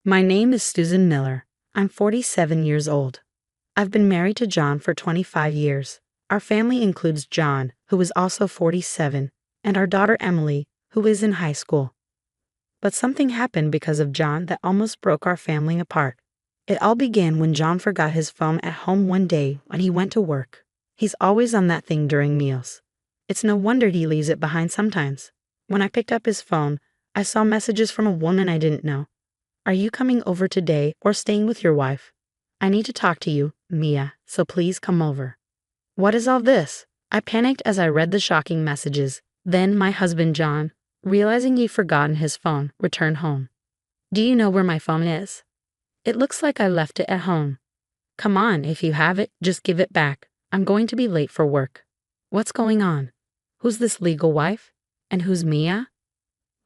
My name is Susan Miller. I'm 47 years old. I've been married to John for 25 years. Our family includes John, who is also 47, and our daughter Emily, who is in high school. But something happened because of John that almost broke our family apart. It all began when John forgot his phone at home one day when he went to work. He's always on that thing during meals. It's no wonder he leaves it behind sometimes. When I picked up his phone, I saw messages from a woman I didn't know. Are you coming over today or staying with your wife? I need to talk to you, Mia, so please come over. What is all this? I panicked as I read the shocking messages. Then my husband John, realizing he'd forgotten his phone, returned home. Do you know where my phone is? It looks like I left it at home. Come on, if you have it, just give it back. I'm going to be late for work. What's going on? Who's this legal wife? And who's Mia?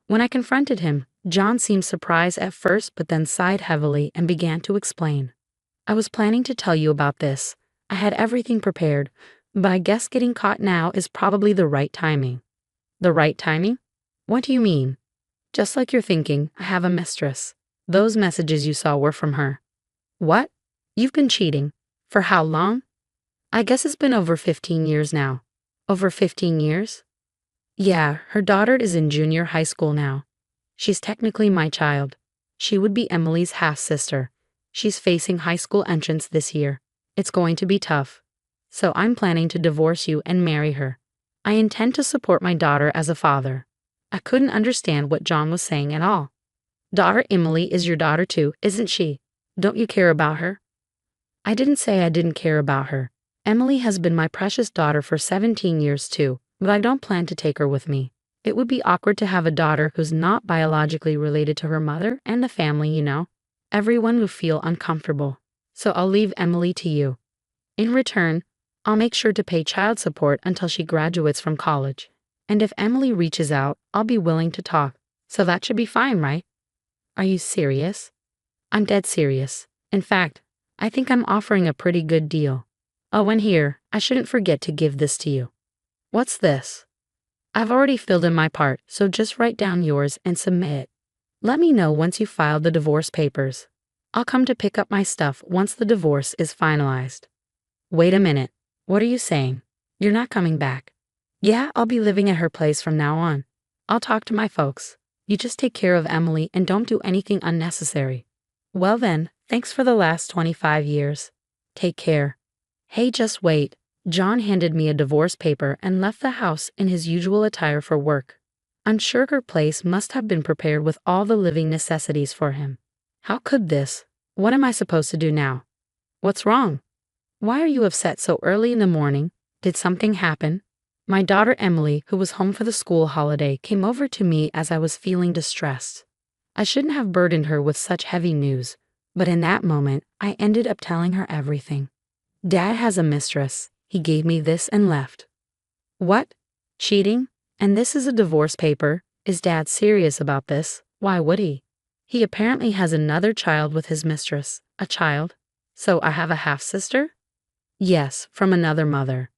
When I confronted him, John seemed surprised at first but then sighed heavily and began to explain. I was planning to tell you about this. I had everything prepared, but I guess getting caught now is probably the right timing. The right timing? What do you mean? Just like you're thinking, I have a mistress. Those messages you saw were from her. What? You've been cheating? For how long? I guess it's been over 15 years now. Over 15 years? Yeah, her daughter is in junior high school now. She's technically my child. She would be Emily's half-sister. She's facing high school entrance this year. It's going to be tough. So I'm planning to divorce you and marry her. I intend to support my daughter as a father. I couldn't understand what John was saying at all. Daughter Emily is your daughter too, isn't she? Don't you care about her? I didn't say I didn't care about her. Emily has been my precious daughter for 17 years too, but I don't plan to take her with me. It would be awkward to have a daughter who's not biologically related to her mother and the family, you know. Everyone would feel uncomfortable. So I'll leave Emily to you. In return, I'll make sure to pay child support until she graduates from college. And if Emily reaches out, I'll be willing to talk. So that should be fine, right? Are you serious? I'm dead serious. In fact, I think I'm offering a pretty good deal. Oh, and here, I shouldn't forget to give this to you. What's this? I've already filled in my part, so just write down yours and submit it. Let me know once you file the divorce papers. I'll come to pick up my stuff once the divorce is finalized. Wait a minute. What are you saying? You're not coming back. Yeah, I'll be living at her place from now on. I'll talk to my folks. You just take care of Emily and don't do anything unnecessary. Well then, thanks for the last 25 years. Take care. Hey, just wait. John handed me a divorce paper and left the house in his usual attire for work. I'm sure her place must have been prepared with all the living necessities for him. How could this? What am I supposed to do now? What's wrong? Why are you upset so early in the morning? Did something happen? My daughter Emily, who was home for the school holiday, came over to me as I was feeling distressed. I shouldn't have burdened her with such heavy news, but in that moment, I ended up telling her everything. Dad has a mistress. He gave me this and left. What? Cheating? And this is a divorce paper? Is Dad serious about this? Why would he? He apparently has another child with his mistress. A child? So I have a half-sister? Yes, from another mother.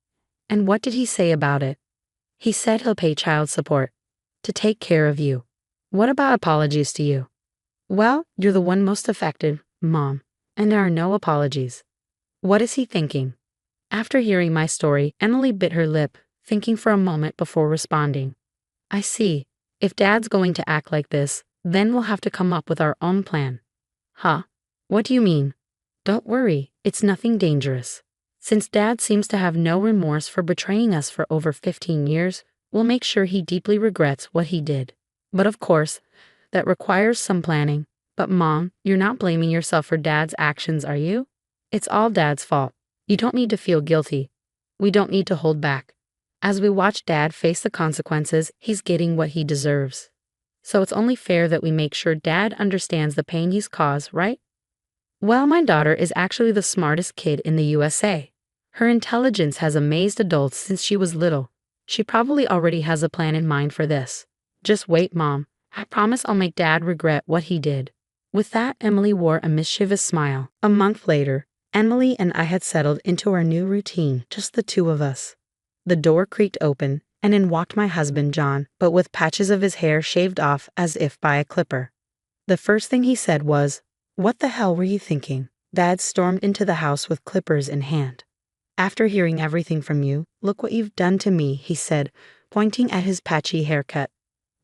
And what did he say about it? He said he'll pay child support. To take care of you. What about apologies to you? Well, you're the one most affected, Mom, and there are no apologies. What is he thinking? After hearing my story, Emily bit her lip, thinking for a moment before responding. I see. If Dad's going to act like this, then we'll have to come up with our own plan. Huh? What do you mean? Don't worry, it's nothing dangerous. Since Dad seems to have no remorse for betraying us for over 15 years, we'll make sure he deeply regrets what he did. But of course, that requires some planning. But Mom, you're not blaming yourself for Dad's actions, are you? It's all Dad's fault. You don't need to feel guilty. We don't need to hold back. As we watch Dad face the consequences, he's getting what he deserves. So it's only fair that we make sure Dad understands the pain he's caused, right? Well, my daughter is actually the smartest kid in the USA. Her intelligence has amazed adults since she was little. She probably already has a plan in mind for this. Just wait, Mom. I promise I'll make Dad regret what he did. With that, Emily wore a mischievous smile. A month later, Emily and I had settled into our new routine, just the two of us. The door creaked open, and in walked my husband John, but with patches of his hair shaved off as if by a clipper. The first thing he said was, What the hell were you thinking? Dad stormed into the house with clippers in hand. After hearing everything from you, look what you've done to me, he said, pointing at his patchy haircut.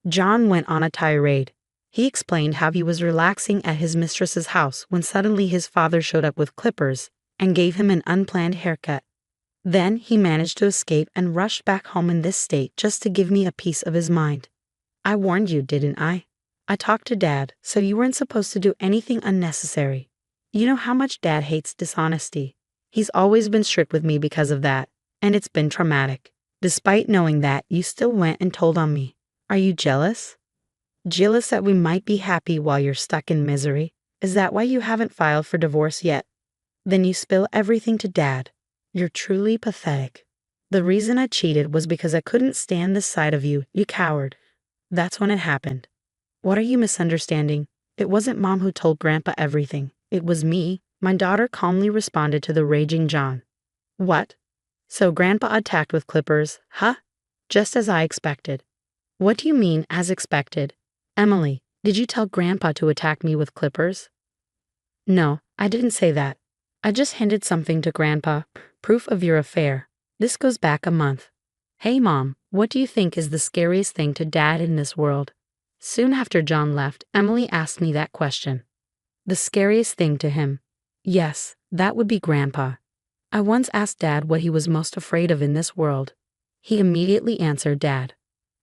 John went on a tirade. He explained how he was relaxing at his mistress's house when suddenly his father showed up with clippers and gave him an unplanned haircut. Then he managed to escape and rushed back home in this state just to give me a piece of his mind. I warned you, didn't I? I talked to Dad, so you weren't supposed to do anything unnecessary. You know how much Dad hates dishonesty. He's always been strict with me because of that, and it's been traumatic. Despite knowing that, you still went and told on me. Are you jealous? Jealous that we might be happy while you're stuck in misery? Is that why you haven't filed for divorce yet? Then you spill everything to Dad. You're truly pathetic. The reason I cheated was because I couldn't stand this side of you, you coward. That's when it happened. What are you misunderstanding? It wasn't Mom who told Grandpa everything. It was me. My daughter calmly responded to the raging John. What? So Grandpa attacked with clippers, huh? Just as I expected. What do you mean, as expected? Emily, did you tell Grandpa to attack me with clippers? No, I didn't say that. I just hinted something to Grandpa, proof of your affair. This goes back a month. Hey Mom, what do you think is the scariest thing to Dad in this world? Soon after John left, Emily asked me that question. The scariest thing to him? Yes, that would be Grandpa. I once asked Dad what he was most afraid of in this world. He immediately answered Dad.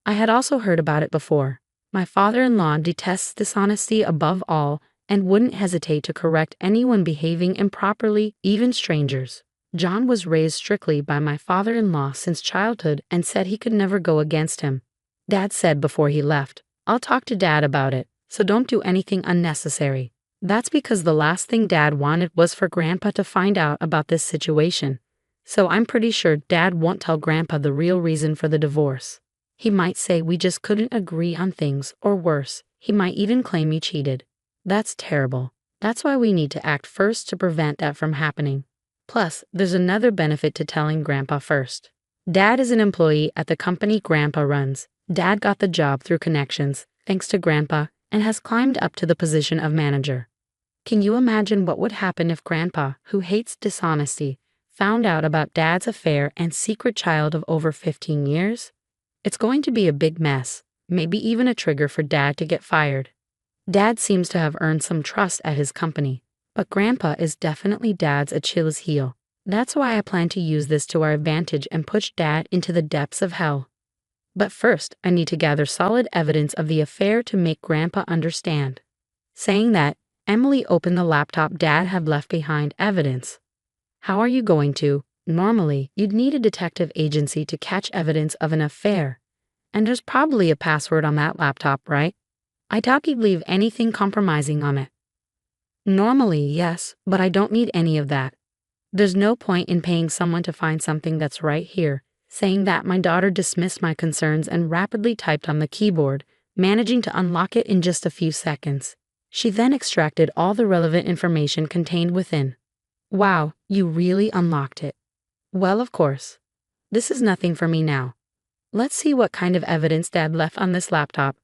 I had also heard about it before. My father-in-law detests dishonesty above all and wouldn't hesitate to correct anyone behaving improperly, even strangers. John was raised strictly by my father-in-law since childhood and said he could never go against him. Dad said before he left, I'll talk to Dad about it, so don't do anything unnecessary. That's because the last thing Dad wanted was for Grandpa to find out about this situation. So I'm pretty sure Dad won't tell Grandpa the real reason for the divorce. He might say we just couldn't agree on things, or worse, he might even claim you cheated. That's terrible. That's why we need to act first to prevent that from happening. Plus, there's another benefit to telling Grandpa first. Dad is an employee at the company Grandpa runs. Dad got the job through connections, thanks to Grandpa, and has climbed up to the position of manager. Can you imagine what would happen if Grandpa, who hates dishonesty, found out about Dad's affair and secret child of over 15 years? It's going to be a big mess, maybe even a trigger for Dad to get fired. Dad seems to have earned some trust at his company, but Grandpa is definitely Dad's Achilles heel. That's why I plan to use this to our advantage and push Dad into the depths of hell. But first, I need to gather solid evidence of the affair to make Grandpa understand. Saying that, Emily opened the laptop Dad had left behind. Evidence. How are you going to? Normally, you'd need a detective agency to catch evidence of an affair. And there's probably a password on that laptop, right? I doubt you'd leave anything compromising on it. Normally, yes, but I don't need any of that. There's no point in paying someone to find something that's right here. Saying that, my daughter dismissed my concerns and rapidly typed on the keyboard, managing to unlock it in just a few seconds. She then extracted all the relevant information contained within. Wow, you really unlocked it. Well, of course. This is nothing for me now. Let's see what kind of evidence Dad left on this laptop.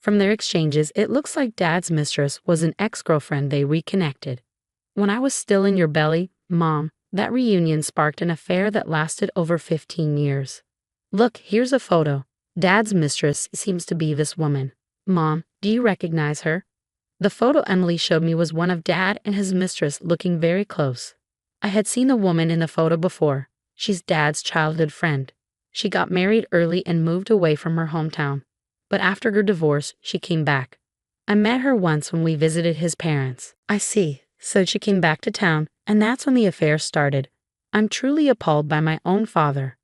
From their exchanges, it looks like Dad's mistress was an ex-girlfriend they reconnected. When I was still in your belly, Mom, that reunion sparked an affair that lasted over 15 years. Look, here's a photo. Dad's mistress seems to be this woman. Mom, do you recognize her? The photo Emily showed me was one of Dad and his mistress looking very close. I had seen the woman in the photo before. She's Dad's childhood friend. She got married early and moved away from her hometown. But after her divorce, she came back. I met her once when we visited his parents. I see. So she came back to town, and that's when the affair started. I'm truly appalled by my own father.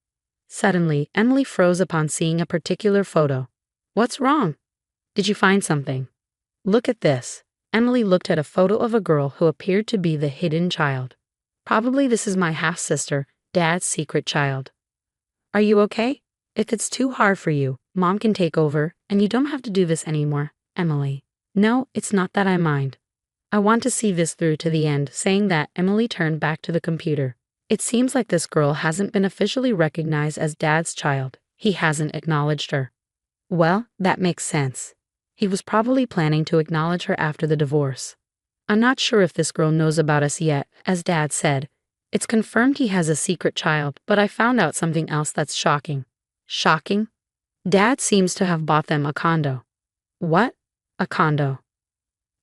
Suddenly, Emily froze upon seeing a particular photo. What's wrong? Did you find something? Look at this. Emily looked at a photo of a girl who appeared to be the hidden child. Probably this is my half-sister, Dad's secret child. Are you okay? If it's too hard for you, Mom can take over, and you don't have to do this anymore, Emily. No, it's not that I mind. I want to see this through to the end. Saying that, Emily turned back to the computer. It seems like this girl hasn't been officially recognized as Dad's child. He hasn't acknowledged her. Well, that makes sense. He was probably planning to acknowledge her after the divorce. I'm not sure if this girl knows about us yet, as Dad said. It's confirmed he has a secret child, but I found out something else that's shocking. Shocking? Dad seems to have bought them a condo. What? A condo?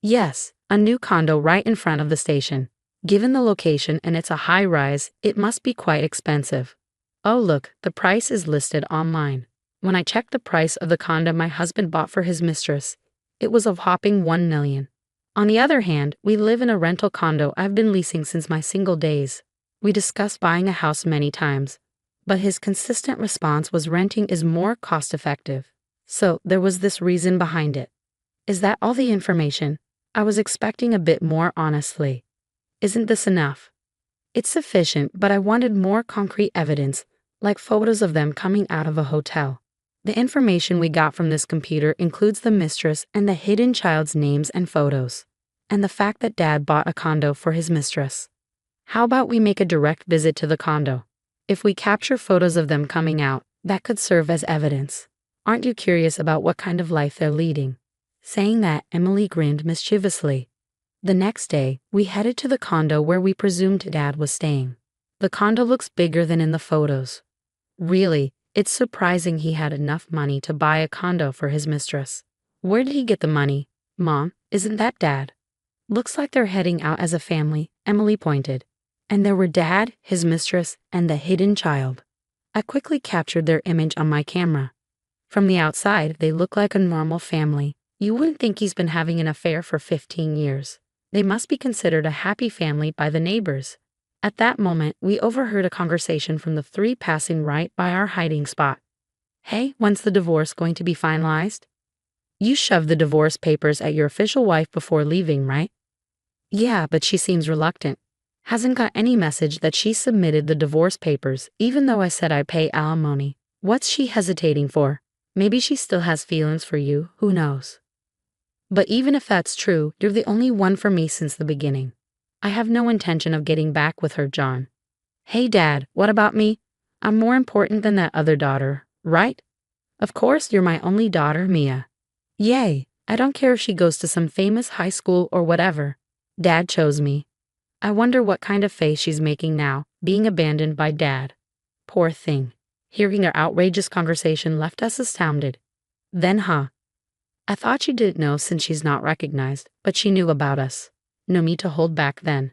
Yes, a new condo right in front of the station. Given the location and it's a high-rise, it must be quite expensive. Oh look, the price is listed online. When I checked the price of the condo my husband bought for his mistress, it was a whopping $1 million. On the other hand, we live in a rental condo I've been leasing since my single days. We discussed buying a house many times, but his consistent response was renting is more cost-effective. So there was this reason behind it. Is that all the information? I was expecting a bit more, honestly. Isn't this enough? It's sufficient, but I wanted more concrete evidence, like photos of them coming out of a hotel. The information we got from this computer includes the mistress and the hidden child's names and photos, and the fact that Dad bought a condo for his mistress. How about we make a direct visit to the condo? If we capture photos of them coming out, that could serve as evidence. Aren't you curious about what kind of life they're leading? Saying that, Emily grinned mischievously. The next day, we headed to the condo where we presumed Dad was staying. The condo looks bigger than in the photos. Really, it's surprising he had enough money to buy a condo for his mistress. Where did he get the money? Mom, isn't that Dad? Looks like they're heading out as a family, Emily pointed. And there were Dad, his mistress, and the hidden child. I quickly captured their image on my camera. From the outside, they look like a normal family. You wouldn't think he's been having an affair for 15 years. They must be considered a happy family by the neighbors. At that moment, we overheard a conversation from the three passing right by our hiding spot. Hey, when's the divorce going to be finalized? You shoved the divorce papers at your official wife before leaving, right? Yeah, but she seems reluctant. Hasn't got any message that she submitted the divorce papers, even though I said I'd pay alimony. What's she hesitating for? Maybe she still has feelings for you, who knows? But even if that's true, you're the only one for me since the beginning. I have no intention of getting back with her, John. Hey Dad, what about me? I'm more important than that other daughter, right? Of course you're my only daughter, Mia. Yay, I don't care if she goes to some famous high school or whatever. Dad chose me. I wonder what kind of face she's making now, being abandoned by Dad. Poor thing. Hearing their outrageous conversation left us astounded. Then, I thought she didn't know since she's not recognized, but she knew about us. No need to hold back then.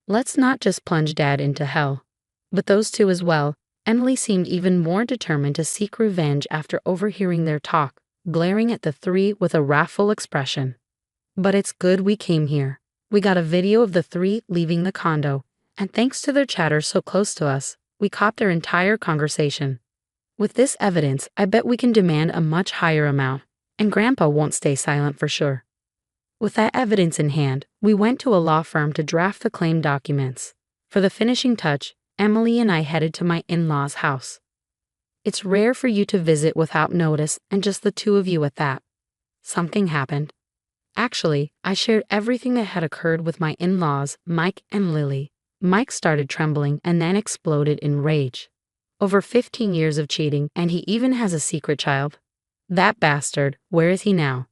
Let's not just plunge Dad into hell. But those two as well. Emily seemed even more determined to seek revenge after overhearing their talk, glaring at the three with a wrathful expression. But it's good we came here. We got a video of the three leaving the condo, and thanks to their chatter so close to us, we caught their entire conversation. With this evidence, I bet we can demand a much higher amount, and Grandpa won't stay silent for sure. With that evidence in hand, we went to a law firm to draft the claim documents. For the finishing touch, Emily and I headed to my in-laws' house. It's rare for you to visit without notice and just the two of you at that. Something happened. Actually, I shared everything that had occurred with my in-laws, Mike and Lily. Mike started trembling and then exploded in rage. Over 15 years of cheating, and he even has a secret child. That bastard, where is he now?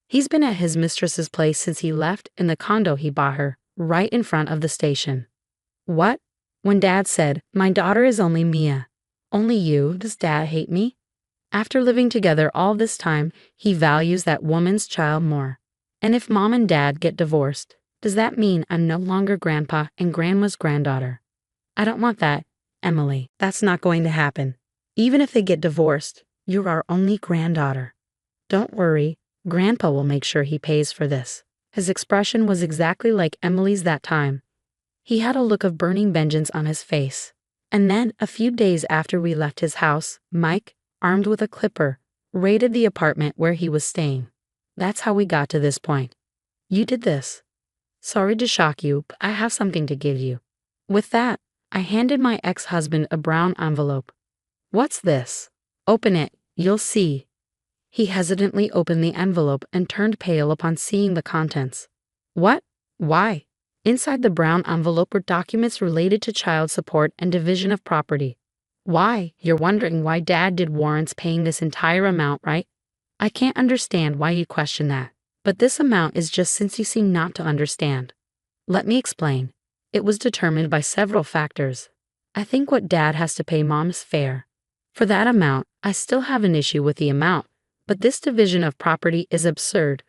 He's been at his mistress's place since he left in the condo he bought her, right in front of the station. What? When Dad said, my daughter is only Mia. Only you, does Dad hate me? After living together all this time, he values that woman's child more. And if Mom and Dad get divorced, does that mean I'm no longer Grandpa and Grandma's granddaughter? I don't want that, Emily. That's not going to happen. Even if they get divorced, you're our only granddaughter. Don't worry, Grandpa will make sure he pays for this. His expression was exactly like Emily's that time. He had a look of burning vengeance on his face. And then, a few days after we left his house, Mike, armed with a clipper, raided the apartment where he was staying. That's how we got to this point. You did this. Sorry to shock you, but I have something to give you. With that, I handed my ex-husband a brown envelope. What's this? Open it, you'll see. He hesitantly opened the envelope and turned pale upon seeing the contents. What? Why? Inside the brown envelope were documents related to child support and division of property. Why? You're wondering why Dad did warrants paying this entire amount, right? I can't understand why you question that, but this amount is just since you seem not to understand. Let me explain. It was determined by several factors. I think what Dad has to pay Mom is fair. For that amount, I still have an issue with the amount, but this division of property is absurd.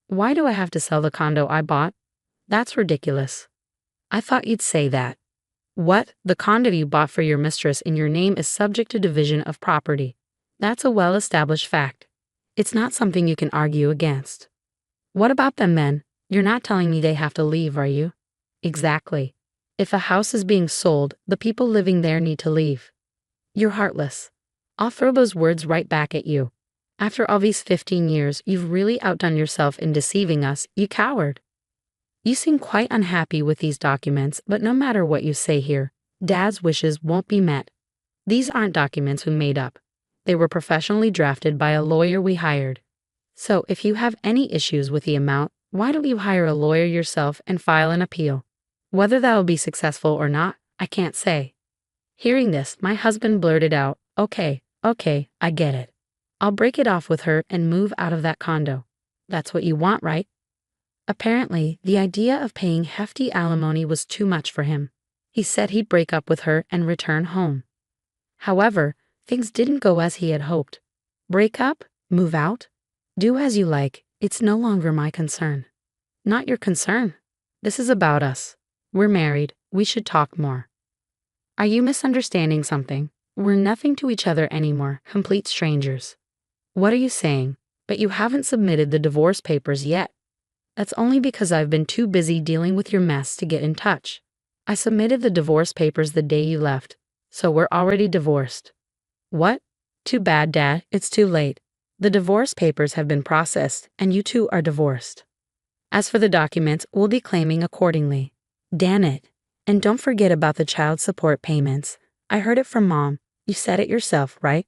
Why do I have to sell the condo I bought? That's ridiculous. I thought you'd say that. What? The condo you bought for your mistress in your name is subject to division of property. That's a well-established fact. It's not something you can argue against. What about them men? You're not telling me they have to leave, are you? Exactly. If a house is being sold, the people living there need to leave. You're heartless. I'll throw those words right back at you. After all these 15 years, you've really outdone yourself in deceiving us, you coward. You seem quite unhappy with these documents, but no matter what you say here, Dad's wishes won't be met. These aren't documents we made up. They were professionally drafted by a lawyer we hired. So if you have any issues with the amount, why don't you hire a lawyer yourself and file an appeal? Whether that will be successful or not, I can't say. Hearing this, my husband blurted out, Okay, I get it. I'll break it off with her and move out of that condo. That's what you want, right? Apparently, the idea of paying hefty alimony was too much for him. He said he'd break up with her and return home. However, things didn't go as he had hoped. Break up? Move out? Do as you like. It's no longer my concern. Not your concern. This is about us. We're married. We should talk more. Are you misunderstanding something? We're nothing to each other anymore, complete strangers. What are you saying? But you haven't submitted the divorce papers yet. That's only because I've been too busy dealing with your mess to get in touch. I submitted the divorce papers the day you left, so we're already divorced. What? Too bad, Dad, it's too late. The divorce papers have been processed, and you two are divorced. As for the documents, we'll be claiming accordingly. Damn it. And don't forget about the child support payments. I heard it from Mom. You said it yourself, right?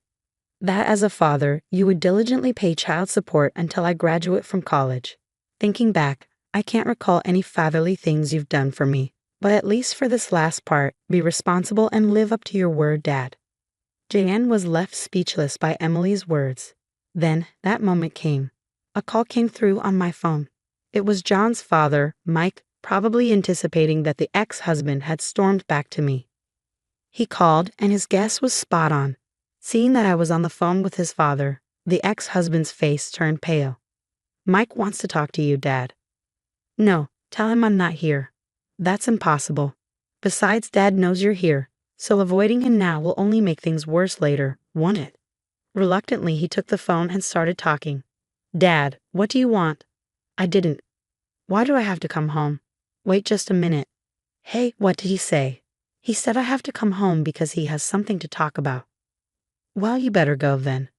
That as a father, you would diligently pay child support until I graduate from college. Thinking back, I can't recall any fatherly things you've done for me, but at least for this last part, be responsible and live up to your word, Dad. Jan was left speechless by Emily's words. Then, that moment came. A call came through on my phone. It was John's father, Mike, probably anticipating that the ex-husband had stormed back to me. He called, and his guess was spot on. Seeing that I was on the phone with his father, the ex-husband's face turned pale. Mike wants to talk to you, Dad. No, tell him I'm not here. That's impossible. Besides, Dad knows you're here, so avoiding him now will only make things worse later, won't it? Reluctantly, he took the phone and started talking. Dad, what do you want? I didn't. Why do I have to come home? Wait just a minute. Hey, what did he say? He said I have to come home because he has something to talk about. Well, you better go then.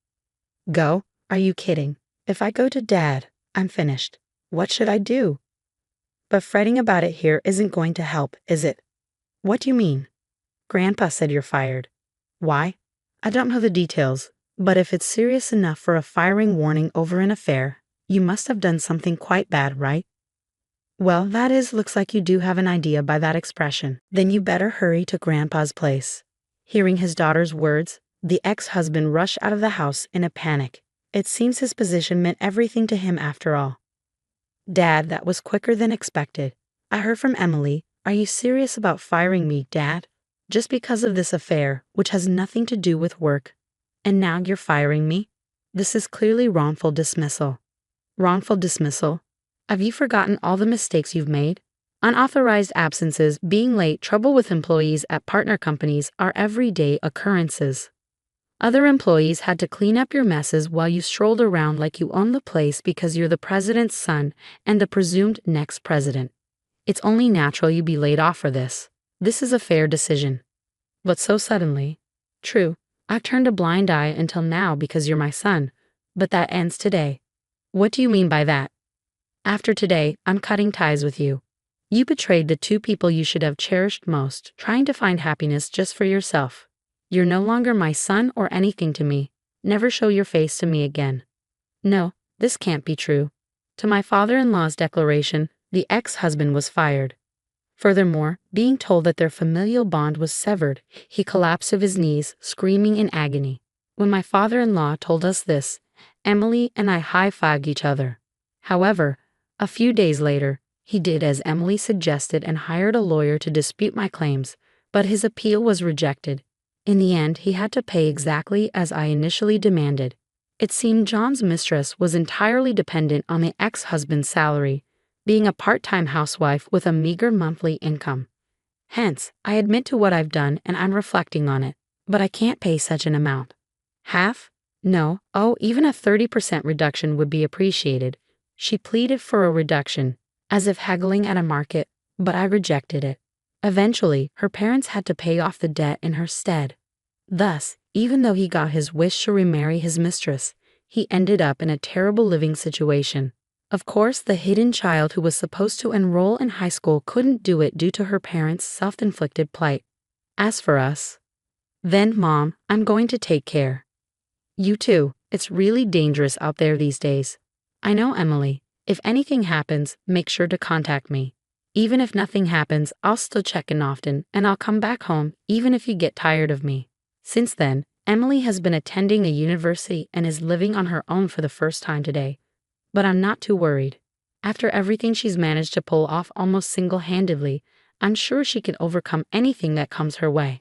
Go? Are you kidding? If I go to Dad, I'm finished. What should I do? But fretting about it here isn't going to help, is it? What do you mean? Grandpa said you're fired. Why? I don't know the details, but if it's serious enough for a firing warning over an affair, you must have done something quite bad, right? Well, looks like you do have an idea by that expression. Then you better hurry to Grandpa's place. Hearing his daughter's words, the ex-husband rushed out of the house in a panic. It seems his position meant everything to him after all. Dad, that was quicker than expected. I heard from Emily. Are you serious about firing me, Dad? Just because of this affair, which has nothing to do with work. And now you're firing me? This is clearly wrongful dismissal. Wrongful dismissal? Have you forgotten all the mistakes you've made? Unauthorized absences, being late, trouble with employees at partner companies are everyday occurrences. Other employees had to clean up your messes while you strolled around like you own the place because you're the president's son and the presumed next president. It's only natural you be laid off for this. This is a fair decision. But so suddenly. True, I've turned a blind eye until now because you're my son, but that ends today. What do you mean by that? After today, I'm cutting ties with you. You betrayed the two people you should have cherished most, trying to find happiness just for yourself. You're no longer my son or anything to me. Never show your face to me again. No, this can't be true. To my father-in-law's declaration, the ex-husband was fired. Furthermore, being told that their familial bond was severed, he collapsed to his knees, screaming in agony. When my father-in-law told us this, Emily and I high-fived each other. However, a few days later, He did as Emily suggested and hired a lawyer to dispute my claims, but his appeal was rejected. In the end, he had to pay exactly as I initially demanded. It seemed John's mistress was entirely dependent on the ex-husband's salary, being a part-time housewife with a meager monthly income. Hence, I admit to what I've done and I'm reflecting on it, but I can't pay such an amount. Half? No, even a 30% reduction would be appreciated. She pleaded for a reduction, as if haggling at a market, but I rejected it. Eventually, her parents had to pay off the debt in her stead. Thus, even though he got his wish to remarry his mistress, he ended up in a terrible living situation. Of course, the hidden child who was supposed to enroll in high school couldn't do it due to her parents' self-inflicted plight. As for us, then, Mom, I'm going to take care. You too, it's really dangerous out there these days. I know, Emily. If anything happens, make sure to contact me. Even if nothing happens, I'll still check in often, and I'll come back home, even if you get tired of me. Since then, Emily has been attending a university and is living on her own for the first time today. But I'm not too worried. After everything she's managed to pull off almost single-handedly, I'm sure she can overcome anything that comes her way.